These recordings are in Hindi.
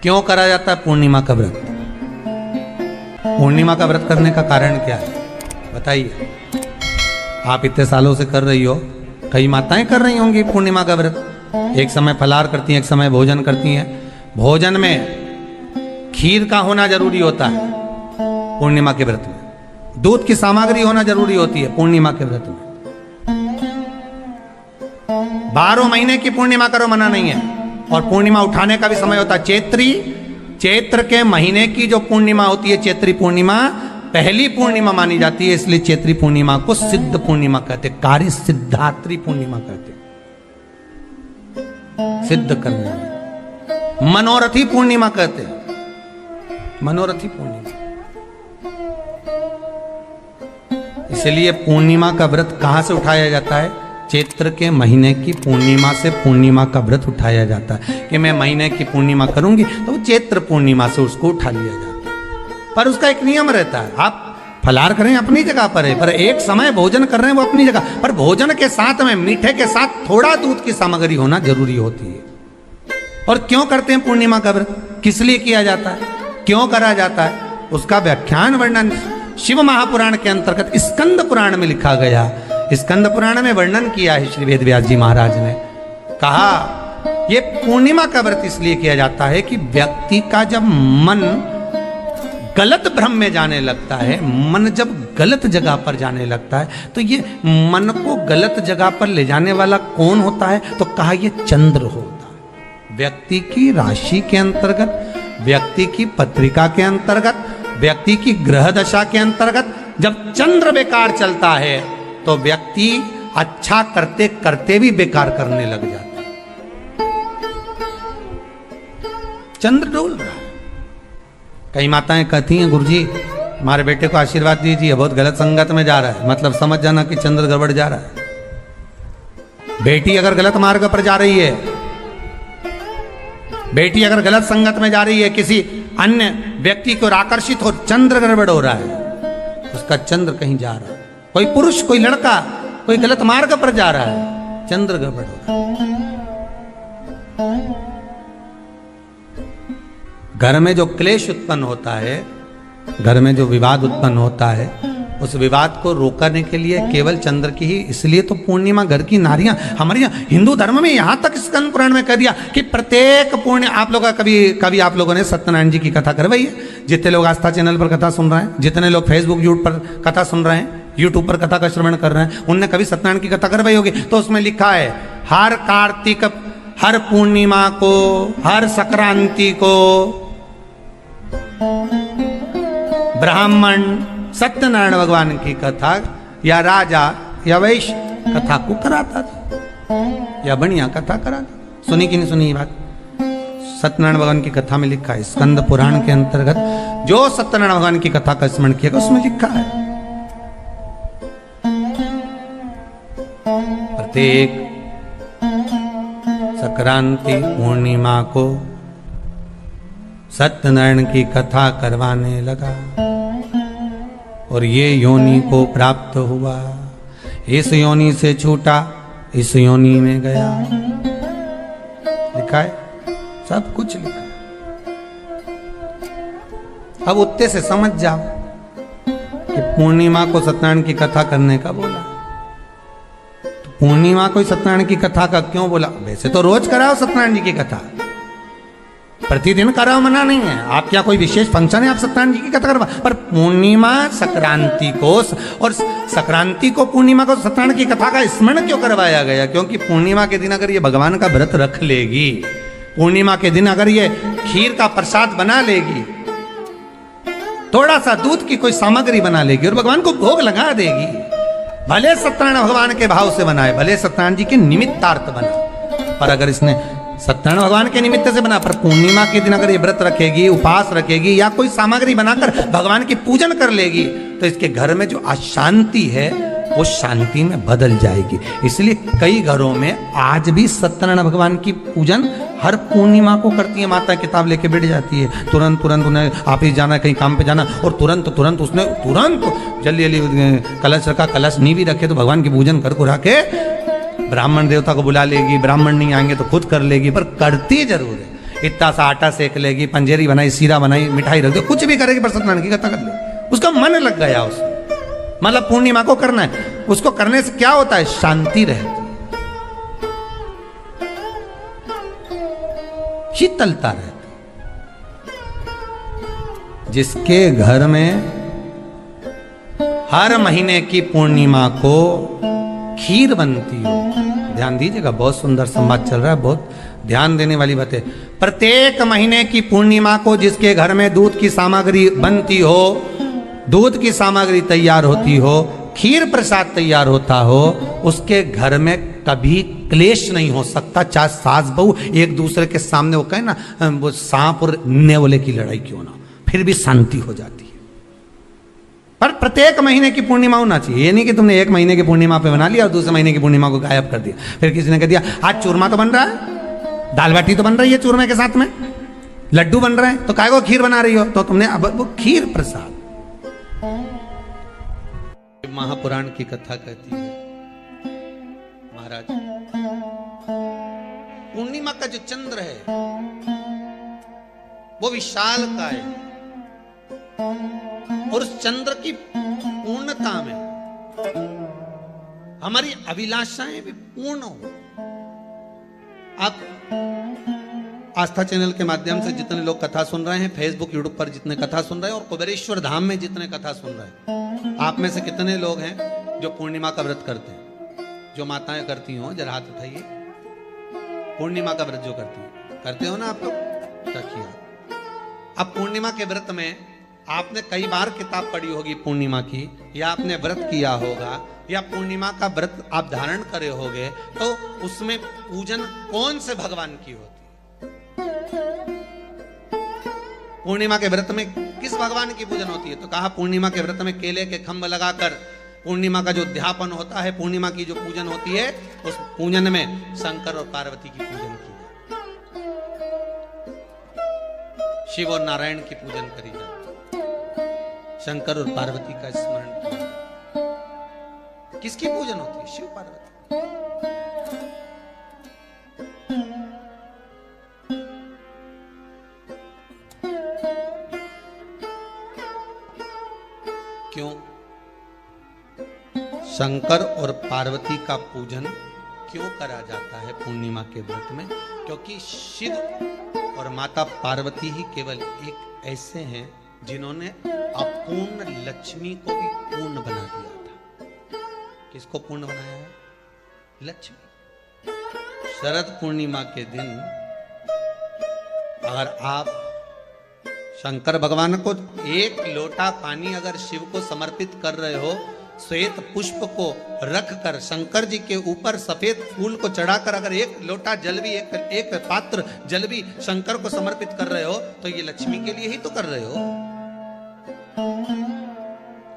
क्यों करा जाता है पूर्णिमा का व्रत? पूर्णिमा का व्रत करने का कारण क्या है बताइए? आप इतने सालों से कर रही हो, कई माताएं कर रही होंगी पूर्णिमा का व्रत। एक समय फलाहार करती हैं, एक समय भोजन करती हैं। भोजन में खीर का होना जरूरी होता है पूर्णिमा के व्रत में। दूध की सामग्री होना जरूरी होती है पूर्णिमा के व्रत में। 12 महीने की पूर्णिमा करो मना नहीं है। और पूर्णिमा उठाने का भी समय होता है चैत्र के महीने की जो पूर्णिमा होती है, चैत्री पूर्णिमा पहली पूर्णिमा मानी जाती है, इसलिए चैत्री पूर्णिमा को सिद्ध पूर्णिमा कहते, कार्य सिद्धात्री पूर्णिमा कहते, सिद्ध करने में। मनोरथी पूर्णिमा कहते, मनोरथी पूर्णिमा। इसलिए पूर्णिमा का व्रत कहां से उठाया जाता है? चैत्र के महीने की पूर्णिमा से पूर्णिमा का व्रत उठाया जाता है कि मैं महीने की पूर्णिमा करूंगी तो चैत्र पूर्णिमा से उसको उठा लिया जाता है। पर उसका एक नियम रहता है, आप फलाहार करें अपनी जगह पर है, पर एक समय भोजन कर रहे हैं वो अपनी जगह पर। भोजन के साथ में मीठे के साथ थोड़ा दूध की सामग्री होना जरूरी होती है। और क्यों करते हैं पूर्णिमा का व्रत? किस लिए किया जाता है, क्यों करा जाता है, उसका व्याख्यान वर्णन शिव महापुराण के अंतर्गत स्कंद पुराण में लिखा गया। स्कंद पुराण में वर्णन किया है श्री वेद व्यास जी महाराज ने। कहा ये पूर्णिमा का व्रत इसलिए किया जाता है कि व्यक्ति का जब मन गलत भ्रम में जाने लगता है, मन जब गलत जगह पर जाने लगता है, तो ये मन को गलत जगह पर ले जाने वाला कौन होता है? तो कहा ये चंद्र होता है। व्यक्ति की राशि के अंतर्गत, व्यक्ति की पत्रिका के अंतर्गत, व्यक्ति की ग्रह दशा के अंतर्गत जब चंद्र बेकार चलता है तो व्यक्ति अच्छा करते करते भी बेकार करने लग जाता है। चंद्र डोल रहा है। कई माताएं कहती हैं गुरुजी हमारे बेटे को आशीर्वाद दीजिए, बहुत गलत संगत में जा रहा है। मतलब समझ जाना कि चंद्र गड़बड़ जा रहा है। बेटी अगर गलत मार्ग पर जा रही है, बेटी अगर गलत संगत में जा रही है, किसी अन्य व्यक्ति को आकर्षित हो, चंद्र गड़बड़ हो रहा है, उसका चंद्र कहीं जा रहा है। कोई पुरुष, कोई लड़का, कोई गलत मार्ग पर जा रहा है, चंद्र गड़बड़ हो रहा है। घर में जो क्लेश उत्पन्न होता है, घर में जो विवाद उत्पन्न होता है, उस विवाद को रोकने के लिए केवल चंद्र की ही, इसलिए तो पूर्णिमा घर की नारियां हमारे यहाँ हिंदू धर्म में यहां तक स्कंद पुराण में कह दिया कि प्रत्येक पुण्य आप लोग कभी आप लोगों ने सत्यनारायण जी की कथा करवाई है? जितने लोग आस्था चैनल पर कथा सुन रहे हैं, जितने लोग फेसबुक यूट्यूब पर कथा सुन रहे हैं, यूट्यूब पर कथा का श्रवण कर रहे हैं, उनने कभी सत्यनारायण की कथा करवाई होगी? तो उसमें लिखा है हर कार्तिक, हर पूर्णिमा को, हर संक्रांति को ब्राह्मण सत्यनारायण भगवान की कथा या राजा या वैश्य कथा को कराता था या बढ़िया कथा कराता। सुनी कि नहीं सुनी ये बात? सत्यनारायण भगवान की कथा में लिखा है, स्कंद पुराण के अंतर्गत जो सत्यनारायण भगवान की कथा का स्मरण किया उसमें लिखा है प्रत्येक संक्रांति पूर्णिमा को सत्यनारायण की कथा करवाने लगा और ये योनि को प्राप्त हुआ, इस योनि से छूटा, इस योनि में गया। लिखा है, सब कुछ लिखा है। अब उत्ते से समझ जाओ कि पूर्णिमा को सत्यनारायण की कथा करने का बोला, तो पूर्णिमा को सत्यनारायण की कथा का क्यों बोला? वैसे तो रोज कराओ सत्यनारायण जी की कथा, प्रतिदिन कराओ, मना नहीं है। आप क्या कोई विशेष फंक्शन है आप सत्यनारायण जी की कथा करवा? पर पूर्णिमा संक्रांति को और संक्रांति को पूर्णिमा को सत्यनारायण की कथा का स्मरण क्यों करवाया गया? क्योंकि पूर्णिमा के दिन अगर ये भगवान का व्रत रख लेगी, पूर्णिमा के दिन अगर ये खीर का प्रसाद बना लेगी, थोड़ा सा दूध की कोई सामग्री बना लेगी और भगवान को भोग लगा देगी, भले सत्यनारायण भगवान के भाव से बनाए, भले सत्यनारायण जी के निमित्तार्थ बना, पर अगर इसने सत्यनारायण भगवान के निमित्त से बना, पर पूर्णिमा के दिन अगर ये व्रत रखेगी, उपास रखेगी या कोई सामग्री बनाकर भगवान की पूजन कर लेगी, तो इसके घर में जो अशांति है वो शांति में बदल जाएगी। इसलिए कई घरों में आज भी सत्यनारायण भगवान की पूजन हर पूर्णिमा को करती है। माता किताब लेके बैठ जाती है, तुरंत उन्हें ऑफिस जाना, कहीं काम पे जाना, और तुरंत उसने जल्दी कलश रखा, कलश नहीं भी रखे तो भगवान की पूजन कर के ब्राह्मण देवता को बुला लेगी, ब्राह्मण नहीं आएंगे तो खुद कर लेगी, पर करती जरूर है। इतना सा आटा सेक लेगी, पंजेरी बनाई, सीरा बनाई, मिठाई रख दो, कुछ भी करेगी पर सत्यनारायण की कथा कर ले। उसका मन लग गया उसमें, मतलब पूर्णिमा को करना है। उसको करने से क्या होता है? शांति रहती, शीतलता रहती। जिसके घर में हर महीने की पूर्णिमा को खीर बनती हो, ध्यान दीजिएगा, बहुत सुंदर संवाद चल रहा है, बहुत ध्यान देने वाली बात है। प्रत्येक महीने की पूर्णिमा को जिसके घर में दूध की सामग्री बनती हो, दूध की सामग्री तैयार होती हो, खीर प्रसाद तैयार होता हो, उसके घर में कभी क्लेश नहीं हो सकता। चाहे सास बहू एक दूसरे के सामने वो कहे ना, वो सांप और नेवले की लड़ाई क्यों ना, फिर भी शांति हो जाती है। पर प्रत्येक महीने की पूर्णिमा होना चाहिए। ये नहीं कि तुमने एक महीने की पूर्णिमा पे बना लिया और दूसरे महीने की पूर्णिमा को गायब कर दिया। फिर किसी ने कह दिया आज चूरमा तो बन रहा है, दाल बाटी तो बन रही है चूरमे के साथ में, लड्डू बन रहे हैं, तो काय को खीर बना रही हो? तो तुमने अब वो खीर प्रसाद। महापुराण की कथा कहती है, महाराज पूर्णिमा का जो चंद्र है वो विशाल का है, और उस चंद्र की पूर्णता में हमारी अभिलाषाएं भी पूर्ण हो। आप आस्था चैनल के माध्यम से जितने लोग कथा सुन रहे हैं, फेसबुक यूट्यूब पर जितने कथा सुन रहे हैं, और कुबेरेश्वर धाम में जितने कथा सुन रहे हैं, आप में से कितने लोग हैं जो पूर्णिमा का व्रत करते हैं? जो माताएं करती हो जरा हाथ उठाइए। पूर्णिमा का व्रत जो करते हो ना आप लोग, रखिए। अब पूर्णिमा के व्रत में आपने कई बार किताब पढ़ी होगी पूर्णिमा की, या आपने व्रत किया होगा, या पूर्णिमा का व्रत आप धारण करे होगे, तो उसमें पूजन कौन से भगवान की होती है? पूर्णिमा के व्रत में किस भगवान की पूजन होती है? तो कहा पूर्णिमा के व्रत में केले के खंभ लगाकर पूर्णिमा का जो अध्यापन होता है, पूर्णिमा की जो पूजन होती है, उस पूजन में शंकर और पार्वती की पूजन की जाए, शिव और नारायण की पूजन करी जाए, शंकर और पार्वती का स्मरण किया। किसकी पूजन होती है? शिव पार्वती। क्यों शंकर और पार्वती का पूजन क्यों करा जाता है पूर्णिमा के व्रत में? क्योंकि शिव और माता पार्वती ही केवल एक ऐसे हैं जिन्होंने अपूर्ण लक्ष्मी को भी पूर्ण बना दिया था। किसको पूर्ण बनाया है? लक्ष्मी। शरद पूर्णिमा के दिन अगर आप शंकर भगवान को एक लोटा पानी अगर शिव को समर्पित कर रहे हो, श्वेत पुष्प को रखकर शंकर जी के ऊपर सफेद फूल को चढ़ाकर अगर एक लोटा जल भी, एक पात्र जल भी शंकर को समर्पित कर रहे हो, तो ये लक्ष्मी के लिए ही तो कर रहे हो।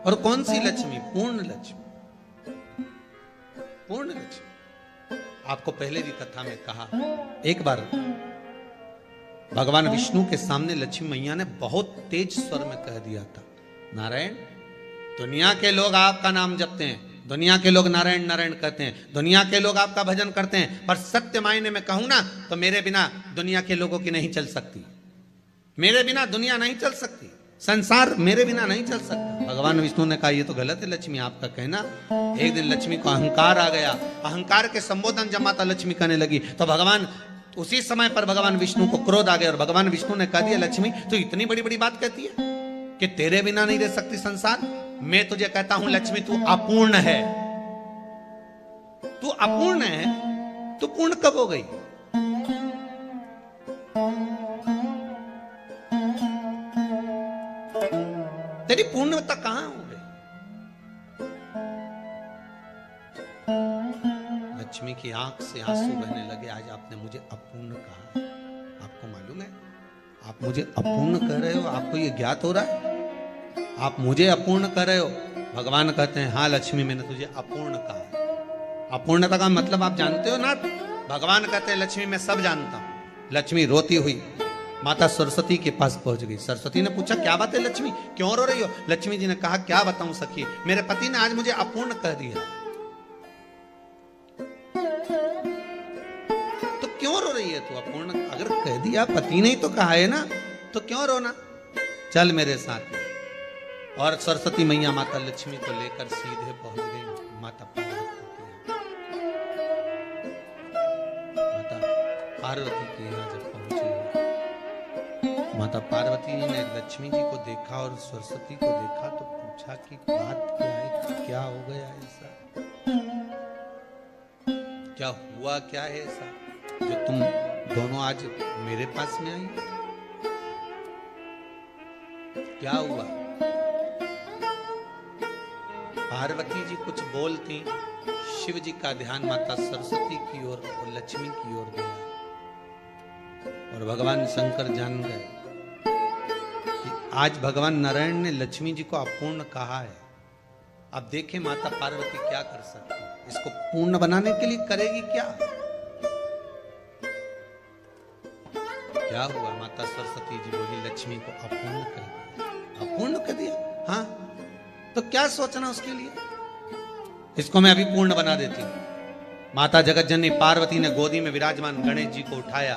और कौन सी लक्ष्मी? पूर्ण लक्ष्मी। पूर्ण लक्ष्मी। आपको पहले भी कथा में कहा, एक बार भगवान विष्णु के सामने लक्ष्मी मैया ने बहुत तेज स्वर में कह दिया था, नारायण, दुनिया के लोग आपका नाम जपते हैं, दुनिया के लोग नारायण नारायण कहते हैं, दुनिया के लोग आपका भजन करते हैं, पर सत्य मायने में कहूं ना तो मेरे बिना दुनिया के लोगों की नहीं चल सकती, मेरे बिना दुनिया नहीं चल सकती, संसार मेरे बिना नहीं चल सकता। भगवान विष्णु ने कहा ये तो गलत है लक्ष्मी आपका कहना। एक दिन लक्ष्मी को अहंकार आ गया, अहंकार के संबोधन जब माता लक्ष्मी कहने लगी तो भगवान उसी समय पर भगवान विष्णु को क्रोध आ गया और भगवान विष्णु ने कह दिया, लक्ष्मी तू इतनी बड़ी बड़ी बात कहती है कि तेरे बिना नहीं रह सकती संसार। मैं तुझे कहता हूं लक्ष्मी तू अपूर्ण है, तू अपूर्ण है, तू पूर्ण कब हो गई? तेरी पूर्णता कहां हो गई? लक्ष्मी की आंख से आंसू बहने लगे। आज आपने मुझे अपूर्ण कहा, आपको मालूम है आप मुझे अपूर्ण कह रहे हो? आपको ये ज्ञात हो रहा है आप मुझे अपूर्ण कह रहे हो? भगवान कहते हैं हाँ लक्ष्मी मैंने तुझे अपूर्ण कहा। अपूर्णता का मतलब आप जानते हो ना? भगवान कहते हैं लक्ष्मी मैं सब जानता हूं। लक्ष्मी रोती हुई माता सरस्वती के पास पहुंच गई। सरस्वती ने पूछा क्या बात है लक्ष्मी, क्यों रो रही हो? लक्ष्मी जी ने कहा क्या बताऊं सखी, मेरे पति ने आज मुझे अपूर्ण कह दिया। तो क्यों रो रही रही है तू? अपूर्ण अगर कह दिया, पति ने ही तो कहा है ना, तो क्यों रोना? चल मेरे साथ में। और सरस्वती मैया माता लक्ष्मी को लेकर सीधे पहुंच गई माता पार्वती के यहाँ। माता पार्वती के यहाँ जब पहुंची, माता पार्वती ने लक्ष्मी जी को देखा और सरस्वती को देखा तो पूछा कि बात क्या है, क्या हो गया ऐसा, क्या हुआ, क्या है ऐसा जो तुम दोनों आज मेरे पास में आई? क्या हुआ? पार्वती जी कुछ बोलती, शिव जी का ध्यान माता सरस्वती की ओर और लक्ष्मी की ओर गया और भगवान शंकर जान गए कि आज भगवान नारायण ने लक्ष्मी जी को अपूर्ण कहा है। अब देखें माता पार्वती क्या कर सकती है, इसको पूर्ण बनाने के लिए करेगी क्या? क्या हुआ? माता सरस्वती जी बोली लक्ष्मी को अपूर्ण कर दिया। अपूर्ण कर दिया? हाँ, तो क्या सोचना उसके लिए, इसको मैं अभी पूर्ण बना देती हूं। माता जगत जननी पार्वती ने गोदी में विराजमान गणेश जी को उठाया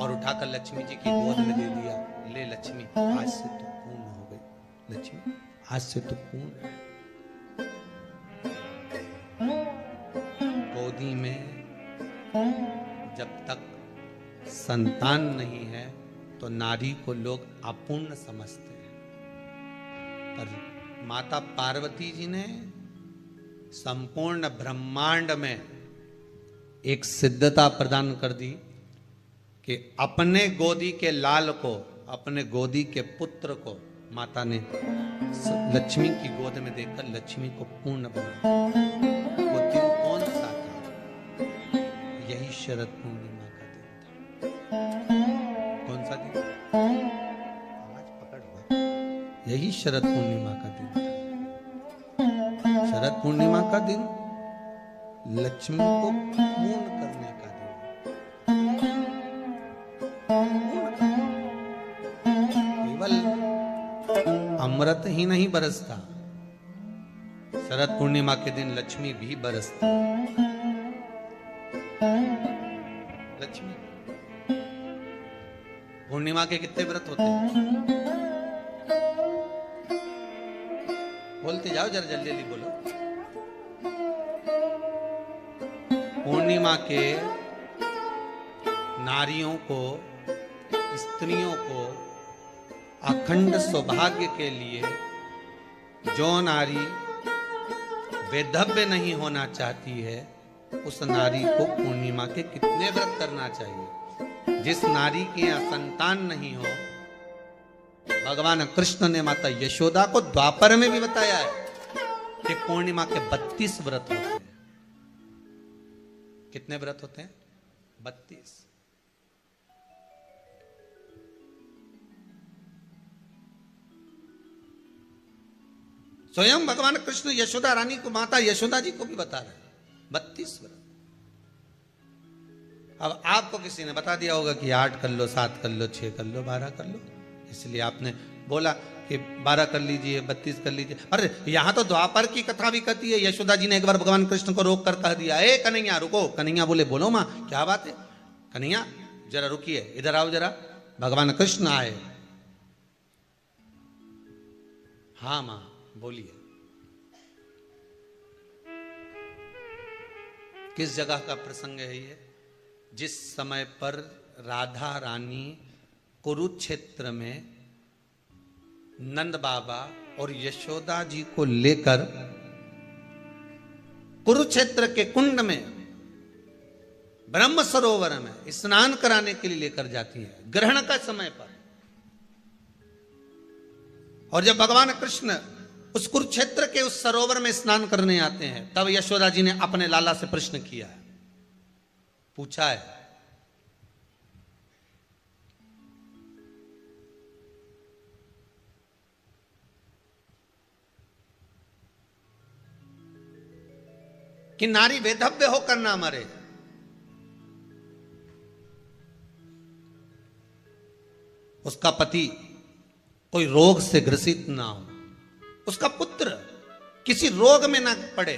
और उठाकर लक्ष्मी जी की गोद में दे दिया। ले लक्ष्मी, आज से तू पूर्ण हो गई। लक्ष्मी, आज से तू पूर्ण। गोदी में जब तक संतान नहीं है तो नारी को लोग अपूर्ण समझते हैं, पर माता पार्वती जी ने संपूर्ण ब्रह्मांड में एक सिद्धता प्रदान कर दी कि अपने गोदी के लाल को, अपने गोदी के पुत्र को माता ने लक्ष्मी की गोद में देकर लक्ष्मी को पूर्ण बना। वो दिन कौन सा था? यही शरद पूर्णिमा का दिन था। कौन सा दिन? आवाज पकड़ हुआ। यही शरद पूर्णिमा का दिन था। शरद पूर्णिमा का दिन लक्ष्मी को पूर्ण करने का दिन। केवल अमृत ही नहीं बरसता, शरद पूर्णिमा के दिन लक्ष्मी भी बरसती। लक्ष्मी पूर्णिमा के कितने व्रत होते हैं? बोलते जाओ, जरा जल्दी जल्दी बोलो। पूर्णिमा के नारियों को, स्त्रियों को अखंड सौभाग्य के लिए, जो नारी वैधव्य नहीं होना चाहती है उस नारी को पूर्णिमा के कितने व्रत करना चाहिए? जिस नारी के यहाँ संतान नहीं हो, भगवान कृष्ण ने माता यशोदा को द्वापर में भी बताया है कि पूर्णिमा के 32 व्रत होते हैं। कितने व्रत होते हैं? 32। स्वयं भगवान कृष्ण यशोदा रानी को, माता यशोदा जी को भी बता रहे हैं 32 व्रत। अब आपको किसी ने बता दिया होगा कि 8 कर लो, 7 कर लो, 6 कर लो, 12 कर लो, इसलिए आपने बोला कि 12 कर लीजिए, 32 कर लीजिए। अरे यहां तो द्वापर की कथा भी कहती है। यशोदा जी ने एक बार भगवान कृष्ण को रोक कर कह दिया, ए कन्हैया रुको। कन्हैया बोले, बोलो मां, क्या बात है? कन्हैया जरा रुकिए, इधर आओ जरा। भगवान कृष्ण आए। हाँ मां बोलिए। किस जगह का प्रसंग है ये? जिस समय पर राधा रानी कुरुक्षेत्र में नंद बाबा और यशोदा जी को लेकर कुरुक्षेत्र के कुंड में, ब्रह्म सरोवर में स्नान कराने के लिए लेकर जाती है, ग्रहण का समय पर। और जब भगवान कृष्ण उस कुरुक्षेत्र के उस सरोवर में स्नान करने आते हैं, तब यशोदा जी ने अपने लाला से प्रश्न किया है, पूछा है कि नारी वैधव्य होकर ना मरे। उसका पति कोई रोग से ग्रसित ना हो, उसका पुत्र किसी रोग में ना पड़े,